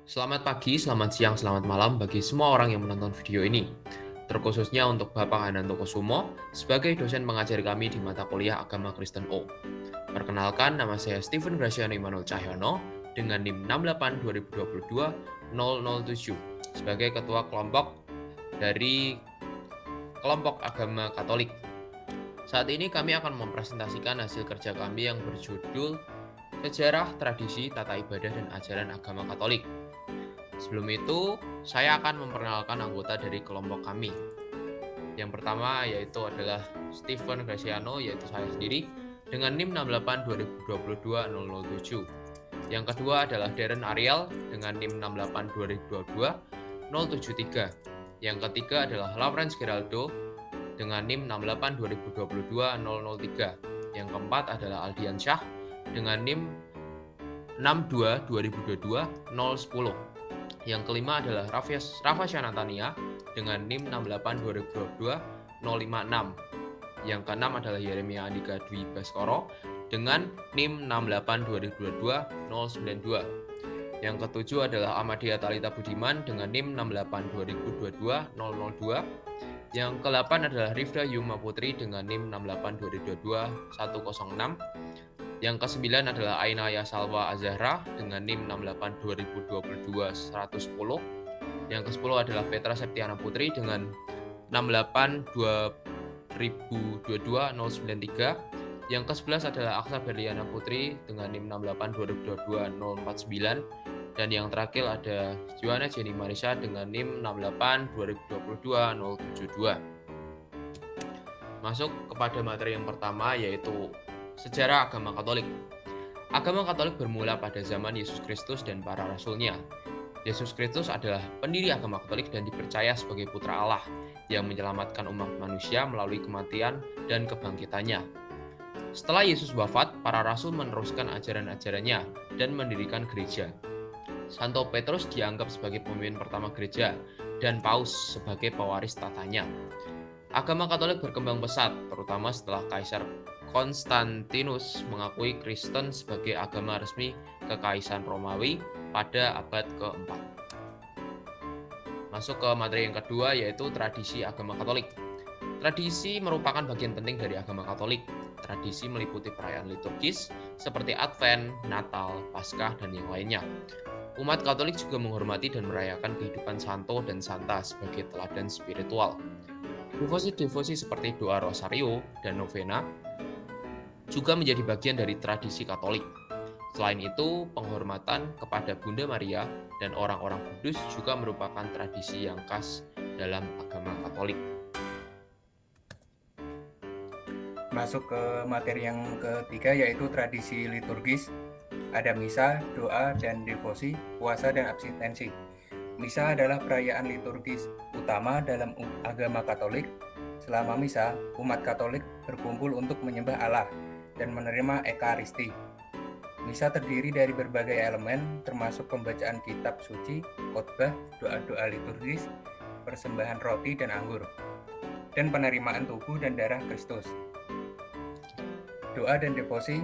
Selamat pagi, selamat siang, selamat malam bagi semua orang yang menonton video ini. Terkhususnya untuk Bapak Hananto Kusumo sebagai dosen pengajar kami di mata kuliah Agama Kristen O. Perkenalkan, nama saya Stephen Graciano Immanuel Cahyono dengan NIM 68 2022 007 sebagai ketua kelompok dari kelompok agama Katolik. Saat ini kami akan mempresentasikan hasil kerja kami yang berjudul Sejarah, Tradisi, Tata Ibadah, dan Ajaran Agama Katolik. Sebelum itu, saya akan memperkenalkan anggota dari kelompok kami. Yang pertama yaitu adalah Stephen Graciano, yaitu saya sendiri, dengan NIM 68 2022 007. Yang kedua adalah Darren Ariel dengan NIM 68 2022 073. Yang ketiga adalah Lawrence Geraldo dengan NIM 68 2022 003. Yang keempat adalah Aldian Syah dengan NIM 62 2022 010. Yang kelima adalah Rafa Shanatania dengan NIM 68 2022 056. Yang keenam adalah Yeremia Andika Dwi Baskoro dengan NIM 68 2022 092. Yang ketujuh adalah Ahmadiyah Talita Budiman dengan NIM 68 2022 002. Yang ke-8 adalah Rifda Yuma Putri dengan NIM 68 2022 106. Yang ke-9 adalah Aina Yasalwa Azahra dengan NIM 68 2022 110. Yang ke-10 adalah Petra Septiana Putri dengan 68 2022 093. Yang ke-11 adalah Aksa Berliana Putri dengan NIM 68 2022 049. Dan yang terakhir ada Joanna Jenny Marisa dengan NIM 68 2022 072. Masuk kepada materi yang pertama, yaitu Sejarah Agama Katolik. Agama Katolik bermula pada zaman Yesus Kristus dan para rasulnya. Yesus Kristus adalah pendiri agama Katolik dan dipercaya sebagai putra Allah yang menyelamatkan umat manusia melalui kematian dan kebangkitannya. Setelah Yesus wafat, para rasul meneruskan ajaran-ajarannya dan mendirikan gereja. Santo Petrus dianggap sebagai pemimpin pertama gereja dan Paus sebagai pewaris tatanya. Agama Katolik berkembang pesat, terutama setelah Kaisar Konstantinus mengakui Kristen sebagai agama resmi Kekaisaran Romawi pada abad ke-4. Masuk ke materi yang kedua, yaitu tradisi agama Katolik. Tradisi merupakan bagian penting dari agama Katolik. Tradisi meliputi perayaan liturgis seperti Advent, Natal, Paskah, dan yang lainnya. Umat Katolik juga menghormati dan merayakan kehidupan santo dan santa sebagai teladan spiritual. Devosi-devosi seperti doa rosario dan novena juga menjadi bagian dari tradisi Katolik. Selain itu, penghormatan kepada Bunda Maria dan orang-orang kudus juga merupakan tradisi yang khas dalam agama Katolik. Masuk ke materi yang ketiga, yaitu tradisi liturgis. Ada misa, doa, dan devosi, puasa, dan abstinensi. Misa adalah perayaan liturgis utama dalam agama Katolik. Selama misa, umat Katolik berkumpul untuk menyembah Allah dan menerima Ekaristi. Misa terdiri dari berbagai elemen, termasuk pembacaan kitab suci, khotbah, doa-doa liturgis, persembahan roti dan anggur, dan penerimaan tubuh dan darah Kristus. Doa dan devosi.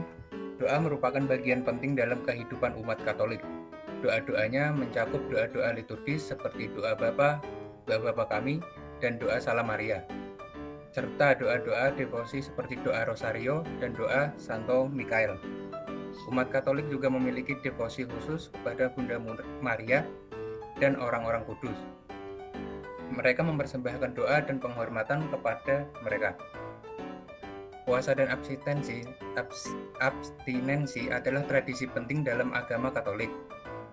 Doa merupakan bagian penting dalam kehidupan umat Katolik. Doa-doanya mencakup doa-doa liturgis seperti doa Bapa kami, dan doa Salam Maria, serta doa-doa devosi seperti doa Rosario dan doa Santo Mikael. Umat Katolik juga memiliki devosi khusus kepada Bunda Maria dan orang-orang kudus. Mereka mempersembahkan doa dan penghormatan kepada mereka. Puasa dan abstinensi adalah tradisi penting dalam agama Katolik.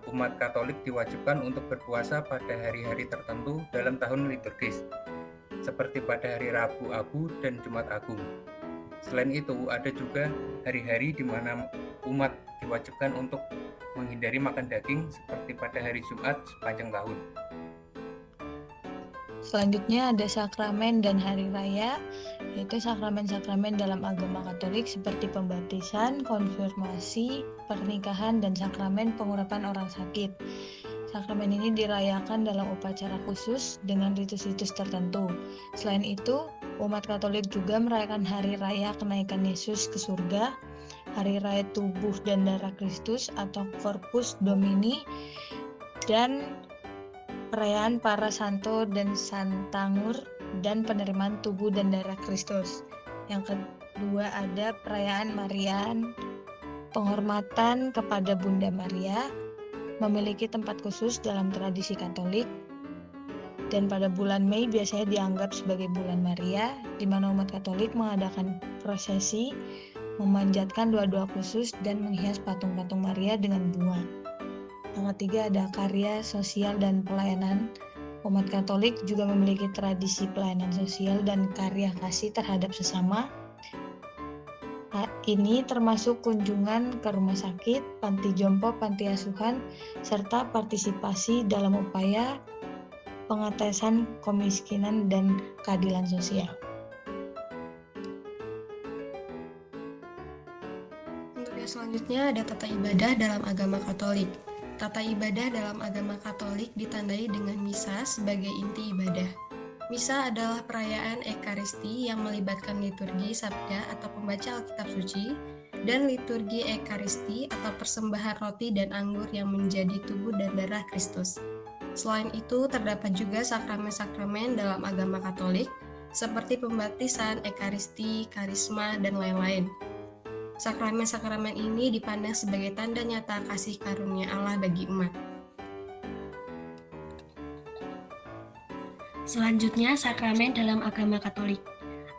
Umat Katolik diwajibkan untuk berpuasa pada hari-hari tertentu dalam tahun liturgis, seperti pada hari Rabu Abu dan Jumat Agung. Selain itu, ada juga hari-hari di mana umat diwajibkan untuk menghindari makan daging, seperti pada hari Jumat sepanjang tahun. Selanjutnya ada sakramen dan hari raya, yaitu sakramen-sakramen dalam agama Katolik seperti pembaptisan, konfirmasi, pernikahan, dan sakramen pengurapan orang sakit. Sakramen ini dirayakan dalam upacara khusus dengan ritus-ritus tertentu. Selain itu, umat Katolik juga merayakan hari raya kenaikan Yesus ke surga, hari raya tubuh dan darah Kristus atau Corpus Domini, dan perayaan para santo dan santanggur dan penerimaan tubuh dan darah Kristus. Yang kedua ada perayaan Marian, penghormatan kepada Bunda Maria, memiliki tempat khusus dalam tradisi Katolik, dan pada bulan Mei biasanya dianggap sebagai bulan Maria, di mana umat Katolik mengadakan prosesi, memanjatkan doa-doa khusus, dan menghias patung-patung Maria dengan bunga. Yang ketiga ada karya sosial dan pelayanan. Umat Katolik juga memiliki tradisi pelayanan sosial dan karya kasih terhadap sesama. Ini termasuk kunjungan ke rumah sakit, panti jompo, panti asuhan, serta partisipasi dalam upaya pengentasan kemiskinan dan keadilan sosial. Untuk yang selanjutnya ada tata ibadah dalam agama Katolik. Tata ibadah dalam agama Katolik ditandai dengan misa sebagai inti ibadah. Misa adalah perayaan Ekaristi yang melibatkan liturgi sabda atau pembaca Alkitab suci dan liturgi Ekaristi atau persembahan roti dan anggur yang menjadi tubuh dan darah Kristus. Selain itu, terdapat juga sakramen-sakramen dalam agama Katolik seperti pembaptisan, Ekaristi, karisma, dan lain-lain. Sakramen-sakramen ini dipandang sebagai tanda nyata kasih karunia Allah bagi umat. Selanjutnya, sakramen dalam agama Katolik.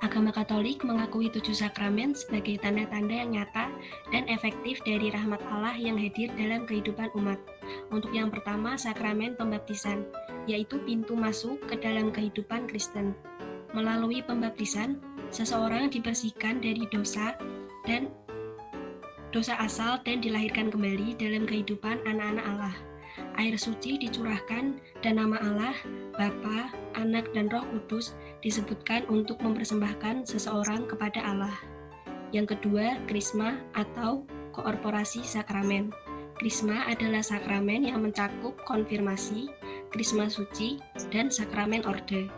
Agama Katolik mengakui 7 sakramen sebagai tanda-tanda yang nyata dan efektif dari rahmat Allah yang hadir dalam kehidupan umat. Untuk yang pertama, sakramen pembaptisan, yaitu pintu masuk ke dalam kehidupan Kristen. Melalui pembaptisan, seseorang dibersihkan dari dosa asal dan dilahirkan kembali dalam kehidupan anak-anak Allah. Air suci dicurahkan dan nama Allah, Bapa, Anak, dan Roh Kudus disebutkan untuk mempersembahkan seseorang kepada Allah. Yang kedua, krisma atau koorporasi sakramen. Krisma adalah sakramen yang mencakup konfirmasi, krisma suci, dan sakramen orde.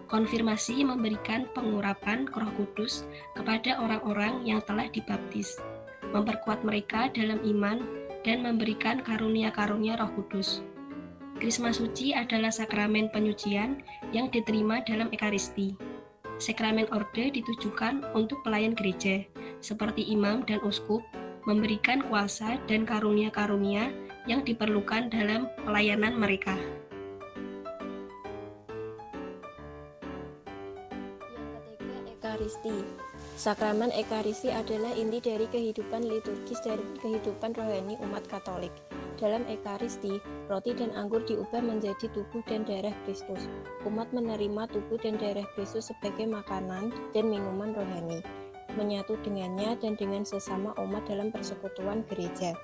Konfirmasi memberikan pengurapan Roh Kudus kepada orang-orang yang telah dibaptis, memperkuat mereka dalam iman, dan memberikan karunia-karunia Roh Kudus. Krisma suci adalah sakramen penyucian yang diterima dalam Ekaristi. Sakramen orde ditujukan untuk pelayan gereja, seperti imam dan uskup, memberikan kuasa dan karunia-karunia yang diperlukan dalam pelayanan mereka. Yang ketiga, Ekaristi. Sakramen Ekaristi adalah inti dari kehidupan liturgis dan kehidupan rohani umat Katolik. Dalam Ekaristi, roti dan anggur diubah menjadi tubuh dan darah Kristus. Umat menerima tubuh dan darah Kristus sebagai makanan dan minuman rohani, menyatu dengannya dan dengan sesama umat dalam persekutuan gereja.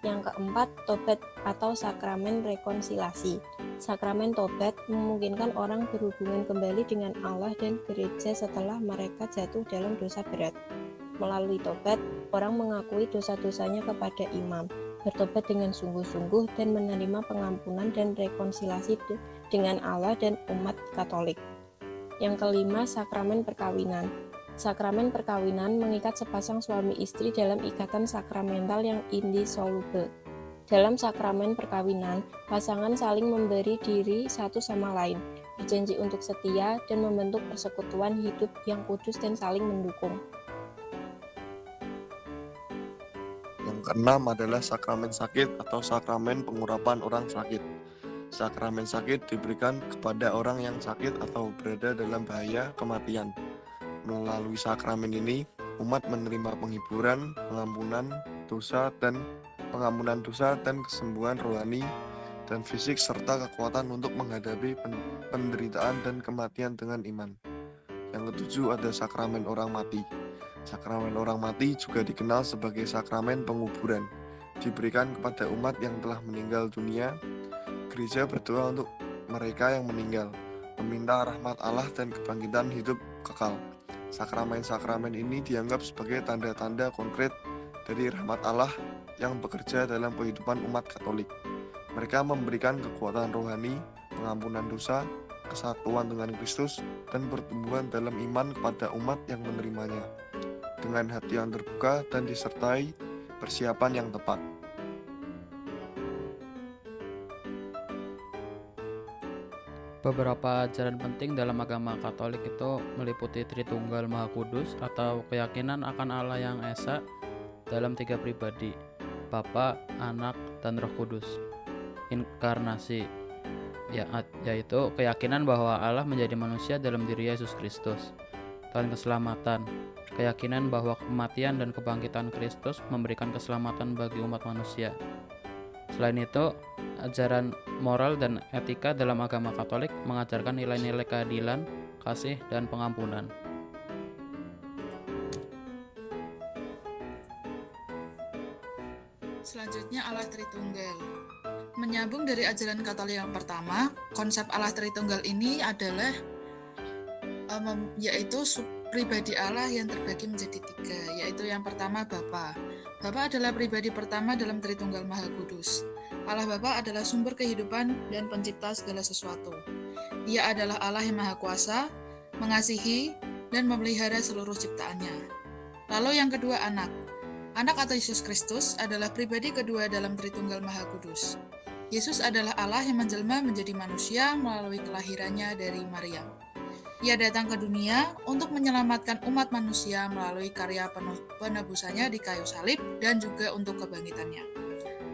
Yang keempat, tobat atau sakramen rekonsiliasi. Sakramen tobat memungkinkan orang berhubungan kembali dengan Allah dan gereja setelah mereka jatuh dalam dosa berat. Melalui tobat, orang mengakui dosa-dosanya kepada imam, bertobat dengan sungguh-sungguh dan menerima pengampunan dan rekonsiliasi dengan Allah dan umat Katolik. Yang kelima, sakramen perkawinan. Sakramen perkawinan mengikat sepasang suami istri dalam ikatan sakramental yang indissoluble. Dalam sakramen perkawinan, pasangan saling memberi diri satu sama lain, berjanji untuk setia dan membentuk persekutuan hidup yang kudus dan saling mendukung. Yang keenam adalah sakramen sakit atau sakramen pengurapan orang sakit. Sakramen sakit diberikan kepada orang yang sakit atau berada dalam bahaya kematian. Melalui sakramen ini, umat menerima penghiburan, pengampunan dosa dan kesembuhan rohani dan fisik serta kekuatan untuk menghadapi penderitaan dan kematian dengan iman. Yang ketujuh ada sakramen orang mati. Sakramen orang mati juga dikenal sebagai sakramen penguburan. Diberikan kepada umat yang telah meninggal dunia. Gereja berdoa untuk mereka yang meninggal, meminta rahmat Allah dan kebangkitan hidup kekal. Sakramen-sakramen ini dianggap sebagai tanda-tanda konkret dari rahmat Allah yang bekerja dalam kehidupan umat Katolik. Mereka memberikan kekuatan rohani, pengampunan dosa, kesatuan dengan Kristus, dan pertumbuhan dalam iman kepada umat yang menerimanya, dengan hati yang terbuka dan disertai persiapan yang tepat. Beberapa ajaran penting dalam agama Katolik itu meliputi Tritunggal Maha Kudus atau keyakinan akan Allah yang esa dalam 3 pribadi, Bapa, Anak, dan Roh Kudus. Inkarnasi, yaitu keyakinan bahwa Allah menjadi manusia dalam diri Yesus Kristus. Dan keselamatan, keyakinan bahwa kematian dan kebangkitan Kristus memberikan keselamatan bagi umat manusia. Selain itu, ajaran moral dan etika dalam agama Katolik mengajarkan nilai-nilai keadilan, kasih, dan pengampunan. Selanjutnya Allah Tritunggal. Menyambung dari ajaran Katolik yang pertama, konsep Allah Tritunggal ini adalah yaitu pribadi Allah yang terbagi menjadi 3, yaitu yang pertama Bapa. Bapa adalah pribadi pertama dalam Tritunggal Maha Kudus. Allah Bapa adalah sumber kehidupan dan pencipta segala sesuatu. Dia adalah Allah yang Maha Kuasa, mengasihi, dan memelihara seluruh ciptaannya. Lalu yang kedua Anak. Anak atau Yesus Kristus adalah pribadi kedua dalam Tritunggal Maha Kudus. Yesus adalah Allah yang menjelma menjadi manusia melalui kelahirannya dari Maria. Ia datang ke dunia untuk menyelamatkan umat manusia melalui karya penebusannya di kayu salib dan juga untuk kebangkitannya.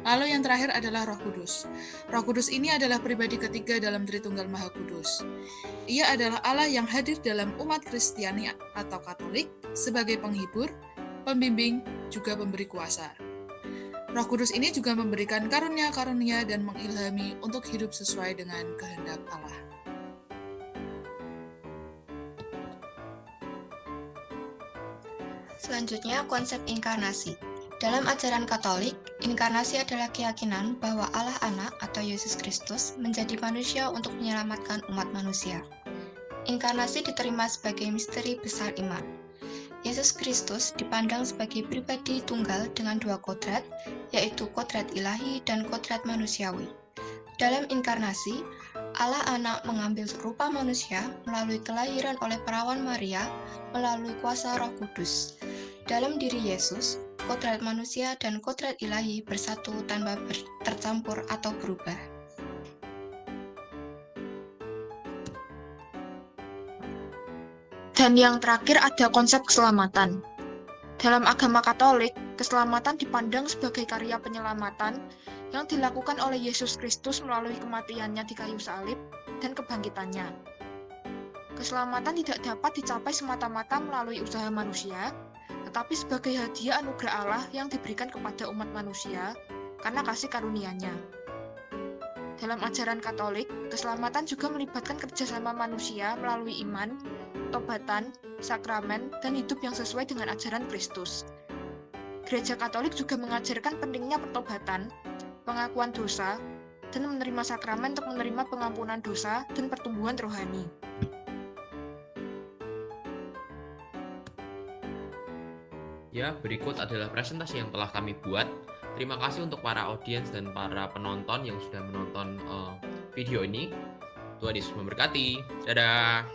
Lalu yang terakhir adalah Roh Kudus. Roh Kudus ini adalah pribadi ketiga dalam Tritunggal Maha Kudus. Ia adalah Allah yang hadir dalam umat Kristiani atau Katolik sebagai penghibur, pembimbing, juga pemberi kuasa. Roh Kudus ini juga memberikan karunia-karunia dan mengilhami untuk hidup sesuai dengan kehendak Allah. Selanjutnya, konsep inkarnasi. Dalam ajaran Katolik, inkarnasi adalah keyakinan bahwa Allah Anak atau Yesus Kristus menjadi manusia untuk menyelamatkan umat manusia. Inkarnasi diterima sebagai misteri besar iman. Yesus Kristus dipandang sebagai pribadi tunggal dengan 2 kodrat, yaitu kodrat ilahi dan kodrat manusiawi. Dalam inkarnasi, Allah Anak mengambil rupa manusia melalui kelahiran oleh perawan Maria melalui kuasa Roh Kudus. Dalam diri Yesus, kodrat manusia dan kodrat ilahi bersatu tanpa tercampur atau berubah. Dan yang terakhir ada konsep keselamatan. Dalam agama Katolik, keselamatan dipandang sebagai karya penyelamatan yang dilakukan oleh Yesus Kristus melalui kematiannya di kayu salib dan kebangkitannya. Keselamatan tidak dapat dicapai semata-mata melalui usaha manusia, tetapi sebagai hadiah anugerah Allah yang diberikan kepada umat manusia karena kasih karunia-Nya. Dalam ajaran Katolik, keselamatan juga melibatkan kerjasama manusia melalui iman, tobatan, sakramen, dan hidup yang sesuai dengan ajaran Kristus. Gereja Katolik juga mengajarkan pentingnya pertobatan, pengakuan dosa, dan menerima sakramen untuk menerima pengampunan dosa dan pertumbuhan rohani. Ya, berikut adalah presentasi yang telah kami buat. Terima kasih untuk para audiens dan para penonton yang sudah menonton video ini. Tuhan Yesus memberkati. Dadah.